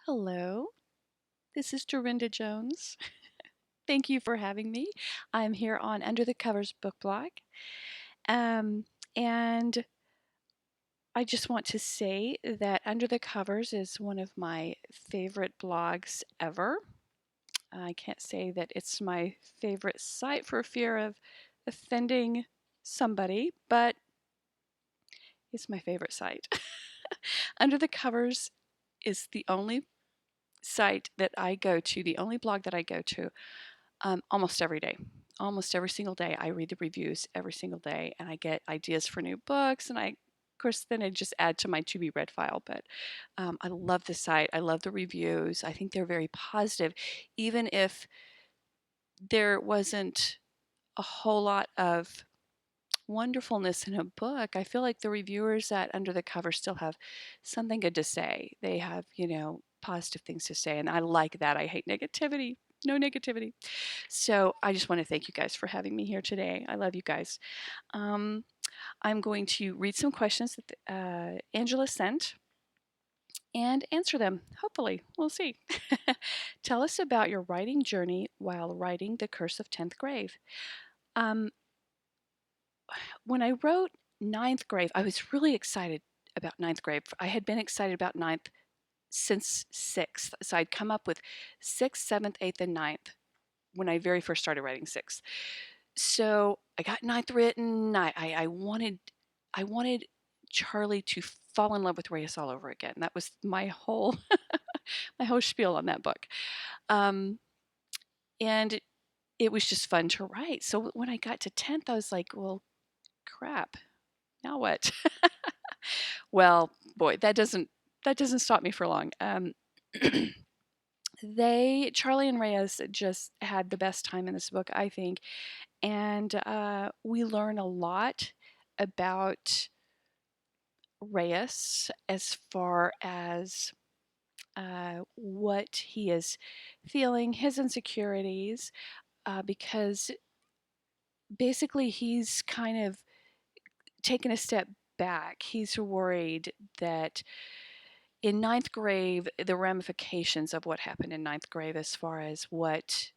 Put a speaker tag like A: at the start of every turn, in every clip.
A: Hello, this is Darynda Jones. Thank you for having me. I'm here on Under the Covers book blog. Um, and I just want to say that Under the Covers is one of my favorite blogs ever. I can't say that it's my favorite site for fear of offending somebody, but it's my favorite site. Under the Covers is the only site that I go to, the only blog that I go to almost every day. Almost every single day, I read the reviews every single day, and I get ideas for new books. And of course, then I just add to my to be read file. But I love the site. I love the reviews. I think they're very positive, even if there wasn't a whole lot of wonderfulness in a book. I feel like the reviewers at Under the Cover still have something good to say. They have, positive things to say, and I like that. I hate negativity. No negativity. So I just want to thank you guys for having me here today. I love you guys. Um, I'm going to read some questions that Angela sent and answer them. Hopefully, we'll see. Tell us about your writing journey while writing The Curse of 10th Grave. Um, when I wrote Ninth Grave, I was really excited about Ninth Grave. I had been excited about Ninth since sixth. So I'd come up with sixth, seventh, eighth, and ninth when I very first started writing sixth. So I got ninth written. I wanted Charley to fall in love with Reyes all over again. That was my whole my whole spiel on that book. Um, and it was just fun to write. So when I got to 10th, I was like, well, crap. Now what? Well, boy, that doesn't stop me for long. Charley and Reyes just had the best time in this book, I think, and we learn a lot about Reyes as far as what he is feeling, his insecurities, because basically he's kind of taken a step back. He's worried that in Ninth Grave, the ramifications of what happened in Ninth Grave, as far as what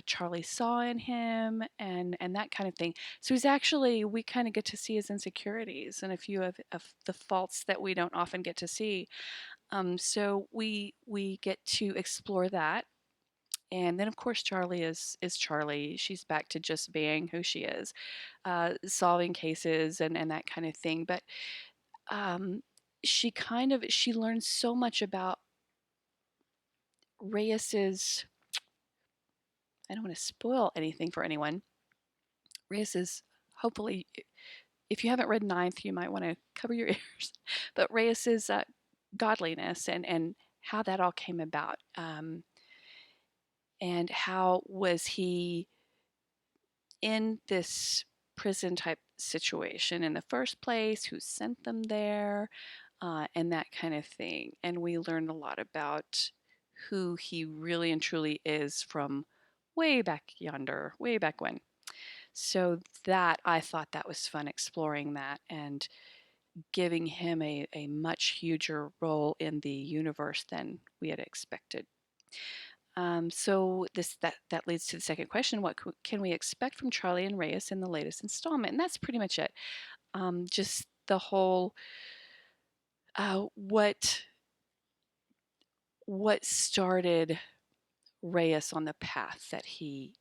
A: Charley saw in him and that kind of thing. So we kind of get to see his insecurities and a few of the faults that we don't often get to see. So we get to explore that. And then, of course, Charley is Charley. She's back to just being who she is, solving cases and that kind of thing. But um, she learns so much about Reyes's. I don't want to spoil anything for anyone. Reyes's, hopefully, if you haven't read Ninth, you might want to cover your ears. But Reyes's godliness and how that all came about, and how was he in this prison type situation in the first place, who sent them there, and that kind of thing. And we learned a lot about who he really and truly is from way back yonder, way back when. So that I thought that was fun exploring that and giving him a much huger role in the universe than we had expected. So that leads to the second question: what can we expect from Charley and Reyes in the latest installment? And that's pretty much it. Just the whole what started Reyes on the path that he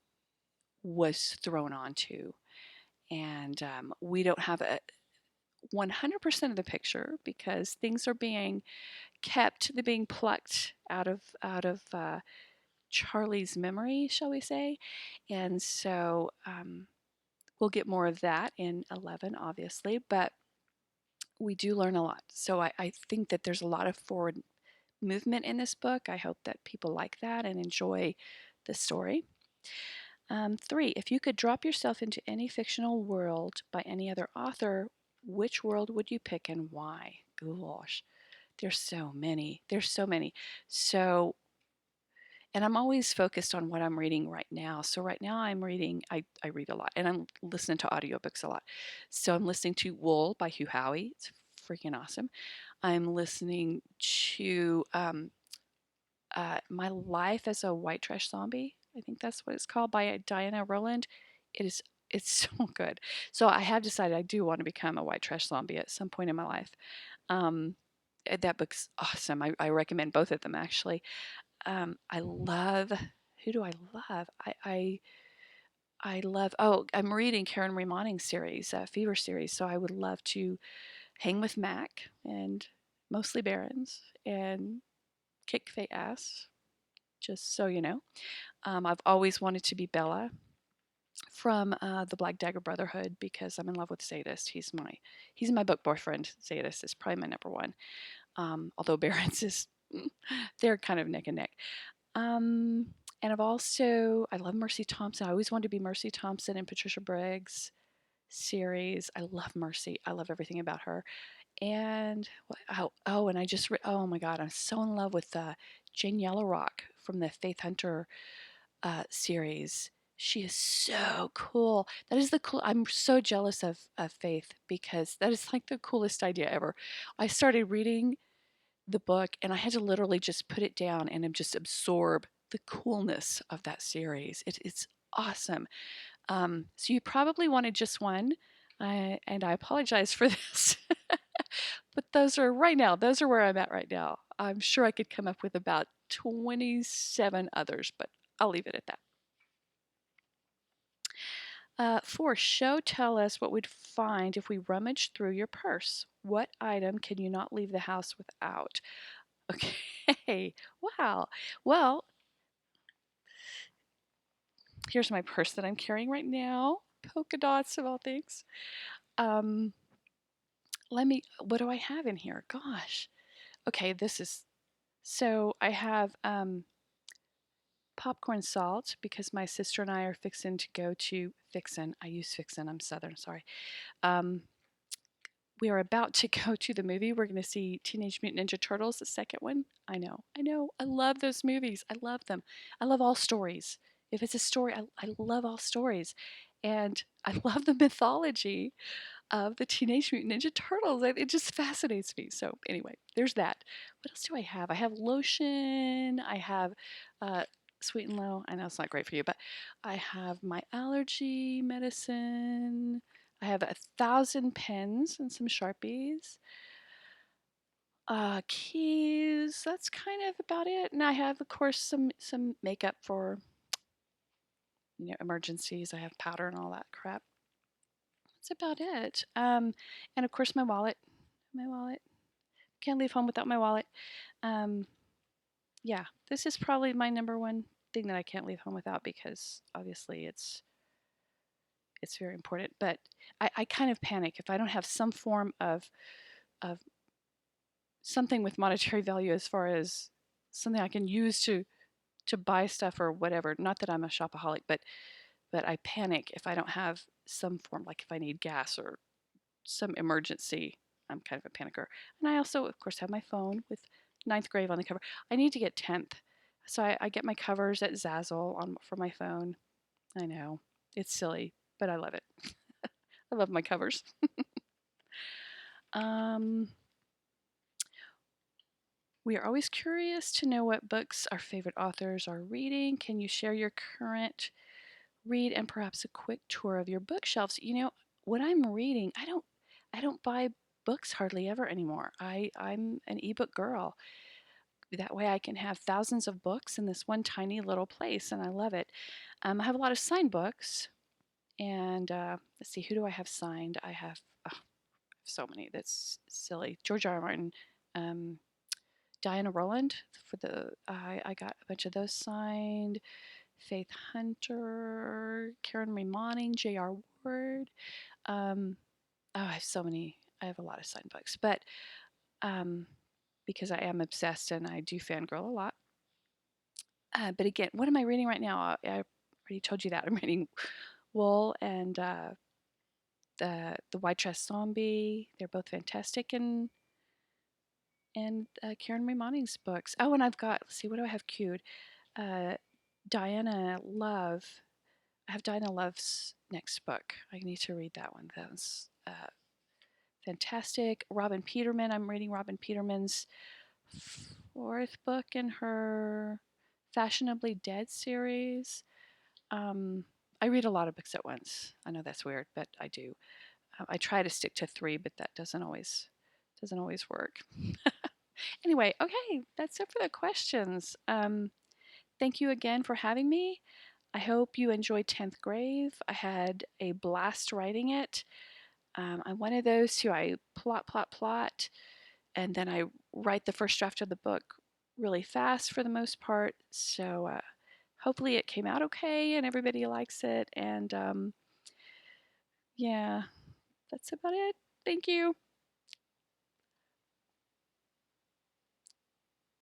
A: was thrown onto, and we don't have a 100% of the picture because things are being kept, they're being plucked out of Charley's memory, shall we say? And so we'll get more of that in 11, obviously, but we do learn a lot. So I think that there's a lot of forward movement in this book. I hope that people like that and enjoy the story. 3, if you could drop yourself into any fictional world by any other author, which world would you pick and why? Gosh, there's so many. There's so many. So, and I'm always focused on what I'm reading right now. So right now I read a lot and I'm listening to audiobooks a lot. So I'm listening to Wool by Hugh Howey. It's freaking awesome. I'm listening to My Life as a White Trash Zombie. I think that's what it's called by Diana Rowland. It is it's so good. So I have decided I do want to become a white trash zombie at some point in my life. Um, that book's awesome. I recommend both of them actually. I love who do I love? I love. Oh, I'm reading Karen Remoning's series, Fever series. So I would love to hang with Mac and mostly Barons and kick Faye ass. Just so you know, I've always wanted to be Bella from the Black Dagger Brotherhood because I'm in love with Zadist. He's my book boyfriend. Zadist is probably my number one. Although Barons is they're kind of neck and neck. Um, and I love Mercy Thompson. I always wanted to be Mercy Thompson and Patricia Briggs series. I love Mercy. I love everything about her. And and I just oh my god, I'm so in love with Jane Yellowrock from the Faith Hunter series. She is so cool. That is the cool. I'm so jealous of Faith because that is like the coolest idea ever. I started reading the book and I had to literally just put it down and just absorb the coolness of that series. It's awesome. So you probably wanted just one, and I apologize for this. But those are right now. Those are where I'm at right now. I'm sure I could come up with about 27 others, but I'll leave it at that. For show, tell us what we'd find if we rummaged through your purse. What item can you not leave the house without? Okay, wow. Well, here's my purse that I'm carrying right now. Polka dots of all things. Um, what do I have in here? Gosh. Okay, so I have popcorn salt because my sister and I are fixing to go to Fixin. I use Fixin. I'm Southern, sorry. Um, we are about to go to the movie. We're going to see Teenage Mutant Ninja Turtles, the second one. I know. I love those movies. I love them. I love all stories. If it's a story, I love all stories. And I love the mythology of the Teenage Mutant Ninja Turtles. It just fascinates me. So, anyway, there's that. What else do I have? I have lotion. I have Sweet and Low. I know it's not great for you, but I have my allergy medicine. I have 1,000 pens and some Sharpies. Keys. That's kind of about it. And I have, of course, some makeup for emergencies. I have powder and all that crap. That's about it. And of course, my wallet. My wallet. Can't leave home without my wallet. Um, yeah, this is probably my number one thing that I can't leave home without because obviously it's very important. But I kind of panic if I don't have some form of something with monetary value as far as something I can use to buy stuff or whatever. Not that I'm a shopaholic, but I panic if I don't have some form, like if I need gas or some emergency. I'm kind of a panicker. And I also, of course, have my phone with Ninth Grave on the cover. I need to get 10th. So I get my covers at Zazzle for my phone. I know. It's silly, but I love it. I love my covers. um, we are always curious to know what books our favorite authors are reading. Can you share your current read and perhaps a quick tour of your bookshelves? What I'm reading, I don't buy books hardly ever anymore. I'm an ebook girl. That way I can have thousands of books in this one tiny little place, and I love it. I have a lot of signed books, and let's see, who do I have signed? I have so many. That's silly. George R. R. Martin, um, Diana Rowland I got a bunch of those signed. Faith Hunter, Karen Remoning, J.R. Ward. I have so many. I have a lot of signed books, but um, because I am obsessed and I do fangirl a lot. But again, what am I reading right now? I already told you that I'm reading Wool and the White Trash Zombie. They're both fantastic, and Karen Remoning's books. Oh, and I've got, let's see, what do I have queued? Uh, Diana Love. I have Diana Love's next book. I need to read that one. That's fantastic. Robin Peterman. I'm reading Robin Peterman's fourth book in her Fashionably Dead series. Um, I read a lot of books at once. I know that's weird, but I do. I try to stick to three, but that doesn't always work. Anyway, okay, that's it for the questions. Thank you again for having me. I hope you enjoyed 10th Grave. I had a blast writing it. I'm one of those who I plot, and then I write the first draft of the book really fast for the most part. So hopefully it came out okay and everybody likes it. And yeah, that's about it. Thank you.